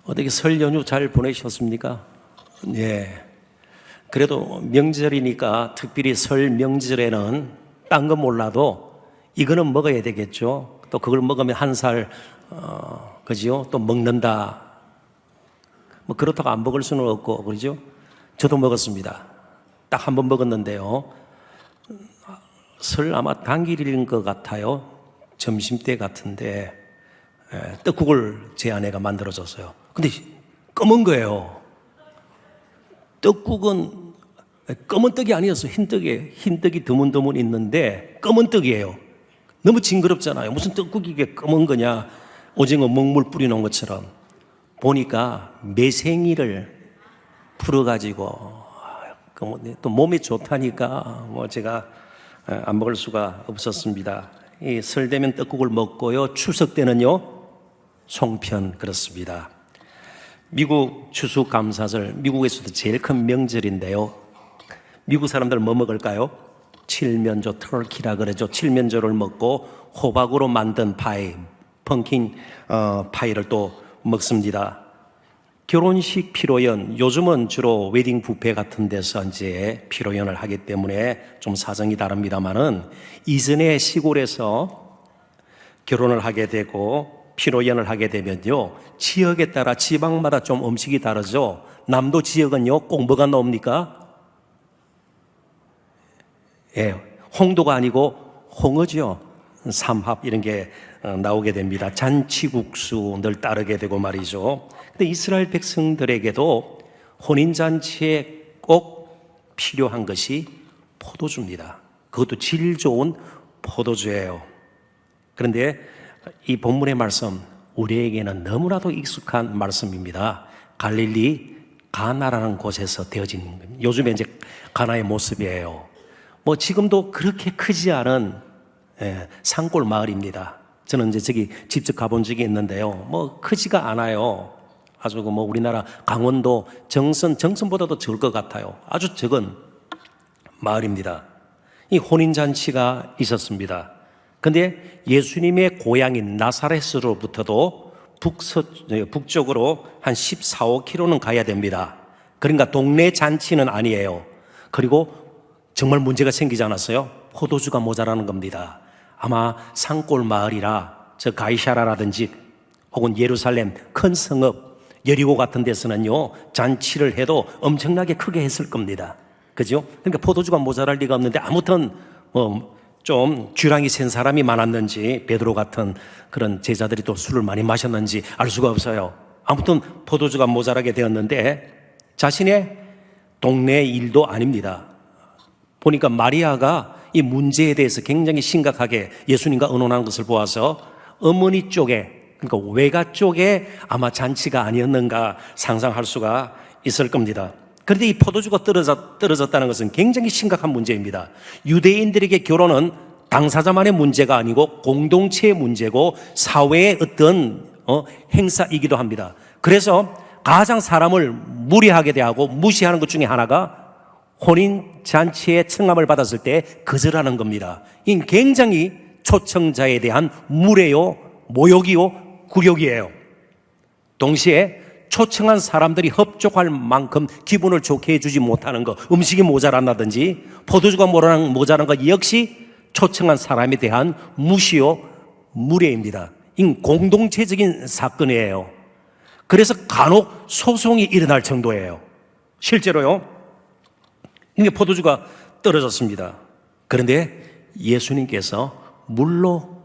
어떻게 설 연휴 잘 보내셨습니까? 예. 그래도 명절이니까 특별히 설 명절에는 딴 거 몰라도 이거는 먹어야 되겠죠. 또 그걸 먹으면 한 살, 그죠? 또 먹는다. 뭐 그렇다고 안 먹을 수는 없고, 그러죠? 저도 먹었습니다. 딱 한 번 먹었는데요. 설 아마 당일인 것 같아요. 점심때 같은데 떡국을 제 아내가 만들어줬어요. 근데 검은 거예요. 떡국은 검은 떡이 아니었어요. 흰 떡이에요. 흰 떡이 드문드문 있는데 검은 떡이에요. 너무 징그럽잖아요. 무슨 떡국이 이게 검은 거냐. 오징어 먹물 뿌려놓은 것처럼. 보니까 매생이를 풀어가지고 또 몸에 좋다니까 뭐 제가 안 먹을 수가 없었습니다. 이 설 되면 떡국을 먹고요. 추석 때는요 송편 그렇습니다. 미국 추수감사절, 미국에서도 제일 큰 명절인데요. 미국 사람들 뭐 먹을까요? 칠면조, 터키라 그러죠. 칠면조를 먹고 호박으로 만든 파이, 펑킨 파이를 또 먹습니다. 결혼식 피로연, 요즘은 주로 웨딩 뷔페 같은 데서 이제 피로연을 하기 때문에 좀 사정이 다릅니다만은 이전에 시골에서 결혼을 하게 되고 피로연을 하게 되면요, 지역에 따라 지방마다 좀 음식이 다르죠. 남도 지역은요, 꼭 뭐가 나옵니까? 예, 홍도가 아니고 홍어죠. 삼합 이런 게 나오게 됩니다. 잔치국수 늘 따르게 되고 말이죠. 근데 이스라엘 백성들에게도 혼인잔치에 꼭 필요한 것이 포도주입니다. 그것도 질 좋은 포도주예요. 그런데 이 본문의 말씀, 우리에게는 너무나도 익숙한 말씀입니다. 갈릴리 가나라는 곳에서 되어진 겁니다. 요즘에 이제 가나의 모습이에요. 뭐 지금도 그렇게 크지 않은 산골 마을입니다. 저는 이제 저기 직접 가본 적이 있는데요. 뭐 크지가 않아요. 아주 뭐 우리나라 강원도 정선보다도 적을 것 같아요. 아주 적은 마을입니다. 이 혼인잔치가 있었습니다. 근데 예수님의 고향인 나사렛으로부터도 북쪽으로 한 14, 15km는 가야 됩니다. 그러니까 동네 잔치는 아니에요. 그리고 정말 문제가 생기지 않았어요? 포도주가 모자라는 겁니다. 아마 산골 마을이라 저 가이사라라든지 혹은 예루살렘 큰 성읍 여리고 같은 데서는요 잔치를 해도 엄청나게 크게 했을 겁니다. 그죠? 그러니까 포도주가 모자랄 리가 없는데 아무튼 좀 주량이 센 사람이 많았는지 베드로 같은 그런 제자들이 또 술을 많이 마셨는지 알 수가 없어요. 아무튼 포도주가 모자라게 되었는데 자신의 동네 일도 아닙니다. 보니까 마리아가 이 문제에 대해서 굉장히 심각하게 예수님과 의논하는 것을 보아서 어머니 쪽에, 그러니까 외가 쪽에 아마 잔치가 아니었는가 상상할 수가 있을 겁니다. 그런데 이 포도주가 떨어졌다는 것은 굉장히 심각한 문제입니다. 유대인들에게 결혼은 당사자만의 문제가 아니고 공동체의 문제고 사회의 어떤 행사이기도 합니다. 그래서 가장 사람을 무리하게 대하고 무시하는 것 중에 하나가 혼인잔치에 청함을 받았을 때 거절하는 겁니다. 이 굉장히 초청자에 대한 무례요, 모욕이요, 굴욕이에요. 동시에 초청한 사람들이 흡족할 만큼 기분을 좋게 해주지 못하는 것, 음식이 모자란다든지 포도주가 모자란 것 역시 초청한 사람에 대한 무시요, 무례입니다. 이 공동체적인 사건이에요. 그래서 간혹 소송이 일어날 정도예요. 실제로요. 이게 포도주가 떨어졌습니다. 그런데 예수님께서 물로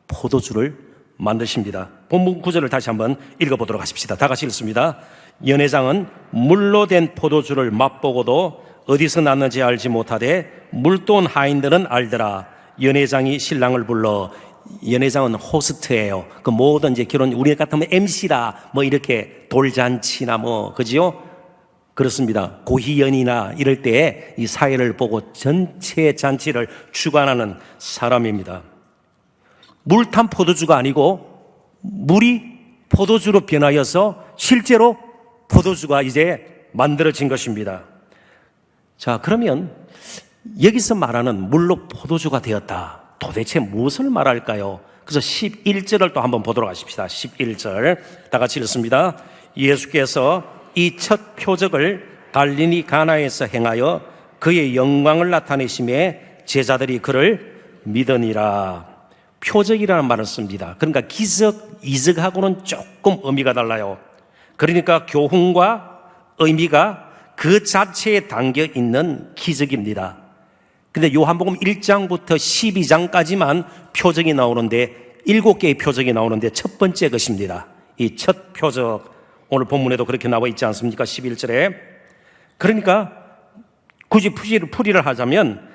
포도주를 만드십니다. 본문 구절을 다시 한번 읽어보도록 하십시다. 다 같이 읽습니다. 연회장은 물로 된 포도주를 맛보고도 어디서 났는지 알지 못하되 물도 온 하인들은 알더라. 연회장이 신랑을 불러, 연회장은 호스트예요. 그 모든 이제 결혼, 우리 같으면 MC라 뭐 이렇게 돌잔치나 뭐 그지요? 그렇습니다. 고희연이나 이럴 때 이 사회를 보고 전체 잔치를 주관하는 사람입니다. 물 탄 포도주가 아니고 물이 포도주로 변하여서 실제로 포도주가 이제 만들어진 것입니다. 자, 그러면 여기서 말하는 물로 포도주가 되었다. 도대체 무엇을 말할까요? 그래서 11절을 또 한번 보도록 하십시다. 11절 다 같이 읽습니다. 예수께서 이 첫 표적을 갈릴리 가나에서 행하여 그의 영광을 나타내심에 제자들이 그를 믿으니라. 표적이라는 말을 씁니다. 그러니까 기적, 이적하고는 조금 의미가 달라요. 그러니까 교훈과 의미가 그 자체에 담겨 있는 기적입니다. 근데 요한복음 1장부터 12장까지만 표적이 나오는데 7개의 표적이 나오는데 첫 번째 것입니다. 이 첫 표적, 오늘 본문에도 그렇게 나와 있지 않습니까? 11절에. 그러니까 굳이 풀이를 하자면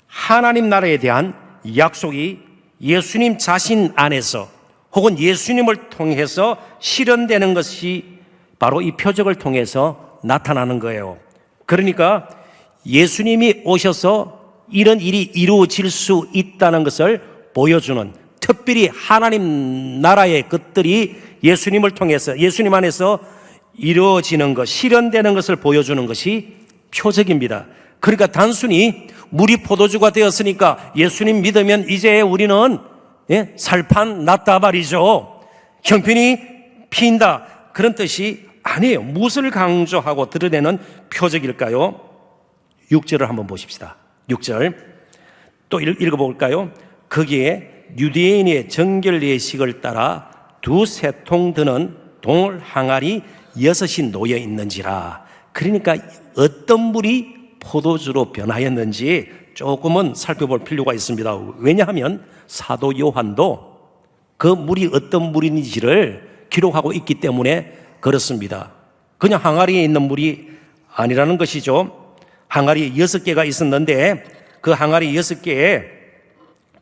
하나님 나라에 대한 약속이 예수님 자신 안에서 혹은 예수님을 통해서 실현되는 것이 바로 이 표적을 통해서 나타나는 거예요. 그러니까 예수님이 오셔서 이런 일이 이루어질 수 있다는 것을 보여주는, 특별히 하나님 나라의 것들이 예수님을 통해서 예수님 안에서 이루어지는 것, 실현되는 것을 보여주는 것이 표적입니다. 그러니까 단순히 물이 포도주가 되었으니까 예수님 믿으면 이제 우리는 살판 났다 말이죠. 형편이 피인다, 그런 뜻이 아니에요. 무엇을 강조하고 드러내는 표적일까요? 6절을 한번 보십시다. 6절 또 읽어볼까요? 거기에 유대인의 정결 예식을 따라 두세 통 드는 동을 항아리 6이 놓여 있는지라. 그러니까 어떤 물이 포도주로 변하였는지 조금은 살펴볼 필요가 있습니다. 왜냐하면 사도 요한도 그 물이 어떤 물인지를 기록하고 있기 때문에 그렇습니다. 그냥 항아리에 있는 물이 아니라는 것이죠. 항아리 6개가 있었는데 그 항아리 6개에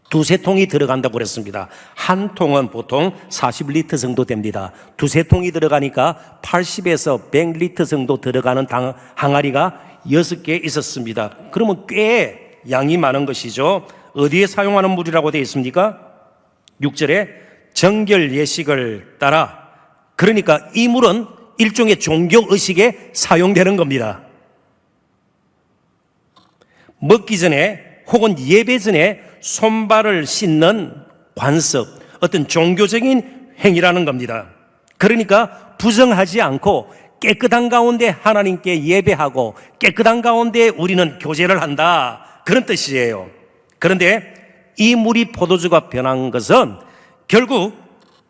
두세 통이 들어간다고 그랬습니다. 한 통은 보통 40리터 정도 됩니다. 두세 통이 들어가니까 80에서 100리터 정도 들어가는 항아리가 6개 있었습니다. 그러면 꽤 양이 많은 것이죠. 어디에 사용하는 물이라고 되어 있습니까? 6절에 정결 예식을 따라, 그러니까 이 물은 일종의 종교의식에 사용되는 겁니다. 먹기 전에 혹은 예배 전에 손발을 씻는 관습, 어떤 종교적인 행위라는 겁니다. 그러니까 부정하지 않고 깨끗한 가운데 하나님께 예배하고 깨끗한 가운데 우리는 교제를 한다, 그런 뜻이에요. 그런데 이 물이 포도주가 변한 것은 결국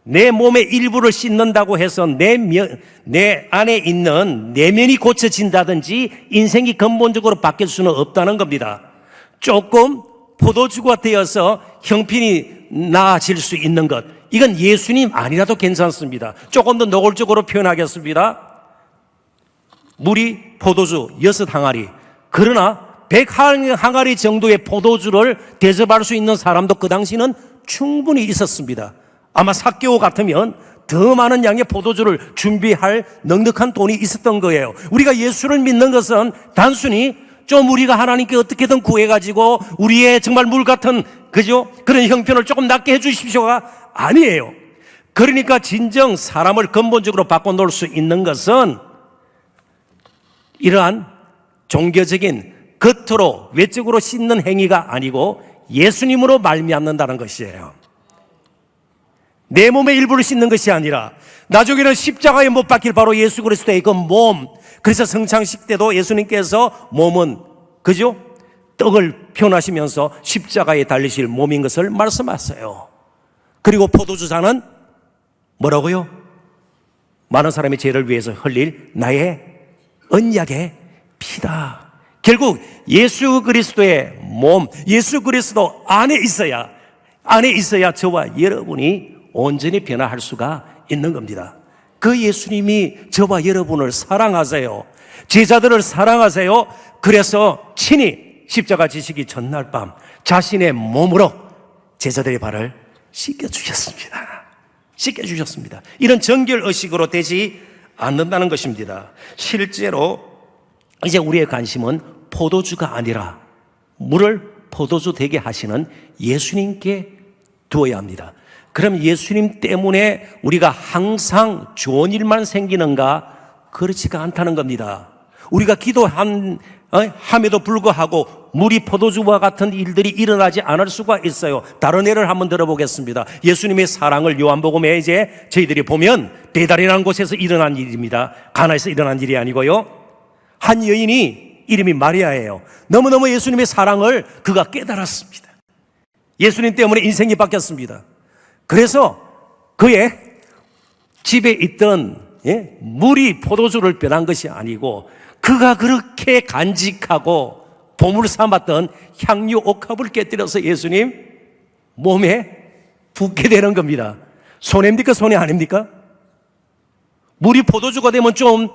내 몸의 일부를 씻는다고 해서 내 안에 있는 내면이 고쳐진다든지 인생이 근본적으로 바뀔 수는 없다는 겁니다. 조금 포도주가 되어서 형편이 나아질 수 있는 것, 이건 예수님 아니라도 괜찮습니다. 조금 더 노골적으로 표현하겠습니다. 물이 포도주 6항아리, 그러나 100항아리 정도의 포도주를 대접할 수 있는 사람도 그 당시는 충분히 있었습니다. 아마 삭개오 같으면 더 많은 양의 포도주를 준비할 넉넉한 돈이 있었던 거예요. 우리가 예수를 믿는 것은 단순히 좀 우리가 하나님께 어떻게든 구해가지고 우리의 정말 물 같은, 그죠? 그런 형편을 조금 낫게 해주십시오가 아니에요. 그러니까 진정 사람을 근본적으로 바꿔놓을 수 있는 것은 이러한 종교적인 겉으로 외적으로 씻는 행위가 아니고 예수님으로 말미암는다는 것이에요. 내 몸의 일부를 씻는 것이 아니라 나중에는 십자가에 못 박힐 바로 예수 그리스도의 그 몸, 그래서 성찬식 때도 예수님께서 몸은, 그죠? 떡을 표현하시면서 십자가에 달리실 몸인 것을 말씀하셨어요. 그리고 포도주잔은 뭐라고요? 많은 사람의 죄를 위해서 흘릴 나의 언약의 피다. 결국 예수 그리스도의 몸, 예수 그리스도 안에 있어야 저와 여러분이 온전히 변화할 수가 있는 겁니다. 그 예수님이 저와 여러분을 사랑하세요. 제자들을 사랑하세요. 그래서 친히 십자가 지시기 전날 밤 자신의 몸으로 제자들의 발을 씻겨주셨습니다. 이런 정결의식으로 되지 않는다는 것입니다. 실제로 이제 우리의 관심은 포도주가 아니라 물을 포도주 되게 하시는 예수님께 두어야 합니다. 그럼 예수님 때문에 우리가 항상 좋은 일만 생기는가? 그렇지가 않다는 겁니다. 우리가 기도함에도 불구하고 물이 포도주와 같은 일들이 일어나지 않을 수가 있어요. 다른 예를 한번 들어보겠습니다. 예수님의 사랑을 요한복음에 이제 저희들이 보면 베달이라는 곳에서 일어난 일입니다. 가나에서 일어난 일이 아니고요. 한 여인이 이름이 마리아예요. 너무너무 예수님의 사랑을 그가 깨달았습니다. 예수님 때문에 인생이 바뀌었습니다. 그래서 그의 집에 있던 물이 포도주를 변한 것이 아니고 그가 그렇게 간직하고 보물 삼았던 향유 옥합을 깨뜨려서 예수님 몸에 붓게 되는 겁니다. 손해입니까? 손해 아닙니까? 물이 포도주가 되면 좀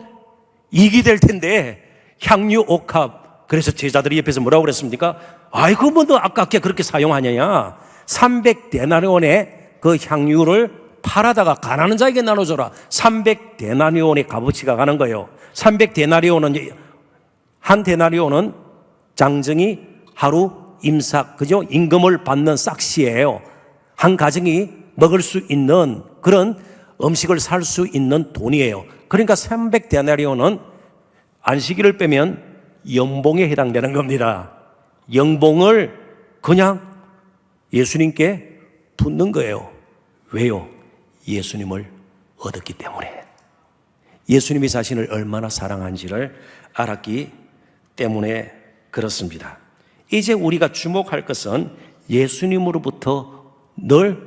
이익이 될 텐데 향유 옥합, 그래서 제자들이 옆에서 뭐라고 그랬습니까? 아이고 뭐 너 아깝게 그렇게 사용하느냐, 300데나리온의 그 향유를 팔아다가 가난한 자에게 나눠줘라. 300데나리온의 값어치가 가는 거예요. 300데나리온은, 한 데나리온은 장정이 하루 임삭, 그죠? 임금을 받는 싹시예요. 한 가정이 먹을 수 있는 그런 음식을 살 수 있는 돈이에요. 그러니까 300데나리온은 안식일을 빼면 연봉에 해당되는 겁니다. 연봉을 그냥 예수님께 붓는 거예요. 왜요? 예수님을 얻었기 때문에. 예수님이 자신을 얼마나 사랑한지를 알았기 때문에 그렇습니다. 이제 우리가 주목할 것은 예수님으로부터 늘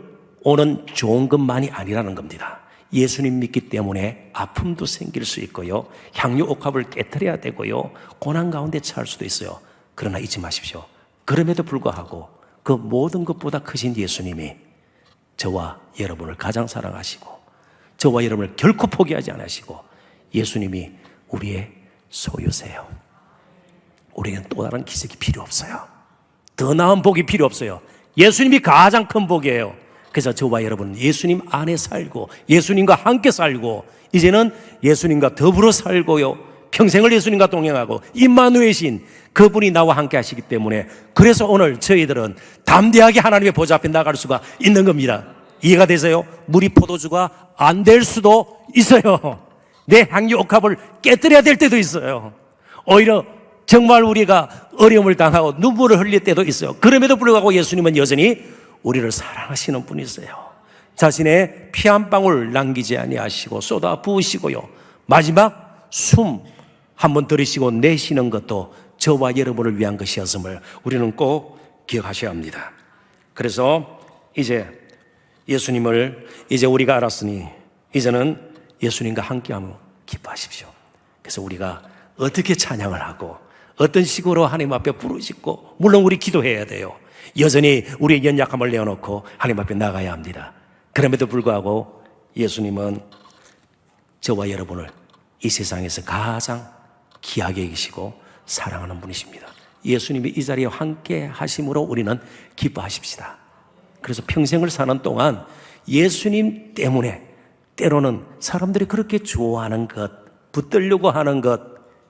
오는 좋은 것만이 아니라는 겁니다. 예수님 믿기 때문에 아픔도 생길 수 있고요, 향유 옥합을 깨뜨려야 되고요, 고난 가운데 처할 수도 있어요. 그러나 잊지 마십시오. 그럼에도 불구하고 그 모든 것보다 크신 예수님이 저와 여러분을 가장 사랑하시고 저와 여러분을 결코 포기하지 않으시고 예수님이 우리의 소유세요. 우리는 또 다른 기적이 필요 없어요. 더 나은 복이 필요 없어요. 예수님이 가장 큰 복이에요. 그래서 저와 여러분은 예수님 안에 살고 예수님과 함께 살고 이제는 예수님과 더불어 살고요, 평생을 예수님과 동행하고 임마누엘 신 그분이 나와 함께 하시기 때문에, 그래서 오늘 저희들은 담대하게 하나님의 보좌 앞에 나갈 수가 있는 겁니다. 이해가 되세요? 물이 포도주가 안 될 수도 있어요. 내 향유 옥합을 깨뜨려야 될 때도 있어요. 오히려 정말 우리가 어려움을 당하고 눈물을 흘릴 때도 있어요. 그럼에도 불구하고 예수님은 여전히 우리를 사랑하시는 분이세요. 자신의 피 한 방울 남기지 아니하시고 쏟아 부으시고요, 마지막 숨 한번 들이쉬고 내쉬는 것도 저와 여러분을 위한 것이었음을 우리는 꼭 기억하셔야 합니다. 그래서 이제 예수님을 이제 우리가 알았으니 이제는 예수님과 함께하며 기뻐하십시오. 그래서 우리가 어떻게 찬양을 하고 어떤 식으로 하나님 앞에 부르짖고, 물론 우리 기도해야 돼요. 여전히 우리의 연약함을 내어놓고 하나님 앞에 나가야 합니다. 그럼에도 불구하고 예수님은 저와 여러분을 이 세상에서 가장 귀하게 여기시고 사랑하는 분이십니다. 예수님이 이 자리에 함께 하심으로 우리는 기뻐하십시다. 그래서 평생을 사는 동안 예수님 때문에 때로는 사람들이 그렇게 좋아하는 것, 붙들려고 하는 것,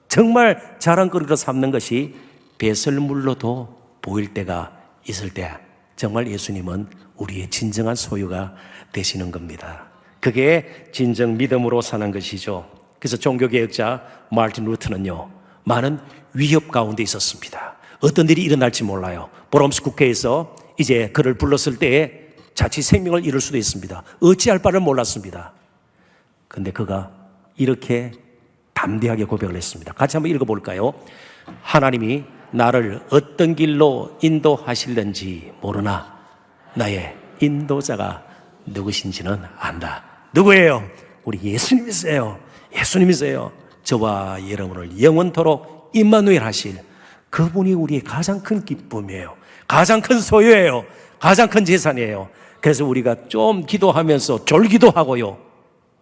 정말 자랑거리로 삼는 것이 배설물로도 보일 때가 있을 때 정말 예수님은 우리의 진정한 소유가 되시는 겁니다. 그게 진정 믿음으로 사는 것이죠. 그래서 종교개혁자 마르틴 루터는요, 많은 위협 가운데 있었습니다. 어떤 일이 일어날지 몰라요. 브롬스 국회에서 이제 그를 불렀을 때에 자칫 생명을 잃을 수도 있습니다. 어찌할 바를 몰랐습니다. 근데 그가 이렇게 담대하게 고백을 했습니다. 같이 한번 읽어볼까요? 하나님이 나를 어떤 길로 인도하실는지 모르나 나의 인도자가 누구신지는 안다. 누구예요? 우리 예수님이세요. 예수님이세요. 저와 여러분을 영원토록 임마누엘 하실 그분이 우리의 가장 큰 기쁨이에요. 가장 큰 소유예요. 가장 큰 재산이에요. 그래서 우리가 좀 기도하면서 졸기도 하고요,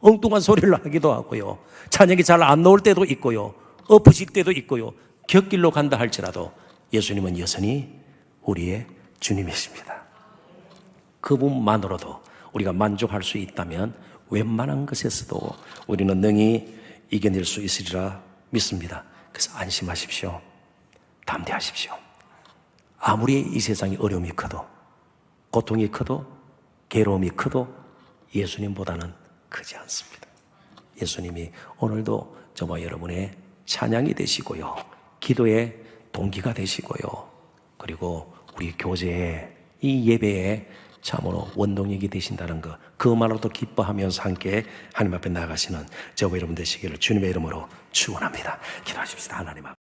엉뚱한 소리를 하기도 하고요, 찬양이 잘 안 나올 때도 있고요, 엎으실 때도 있고요, 곁길로 간다 할지라도 예수님은 여전히 우리의 주님이십니다. 그분만으로도 우리가 만족할 수 있다면 웬만한 것에서도 우리는 능히 이겨낼 수 있으리라 믿습니다. 그래서 안심하십시오. 담대하십시오. 아무리 이 세상에 어려움이 커도, 고통이 커도, 괴로움이 커도 예수님보다는 크지 않습니다. 예수님이 오늘도 저와 여러분의 찬양이 되시고요, 기도의 동기가 되시고요. 그리고 우리 교제에, 이 예배에 참으로 원동력이 되신다는 것, 그만으로도 기뻐하면서 함께 하나님 앞에 나아가시는 저와 여러분 되시기를 주님의 이름으로 축원합니다. 기도하십시다. 하나님 앞에.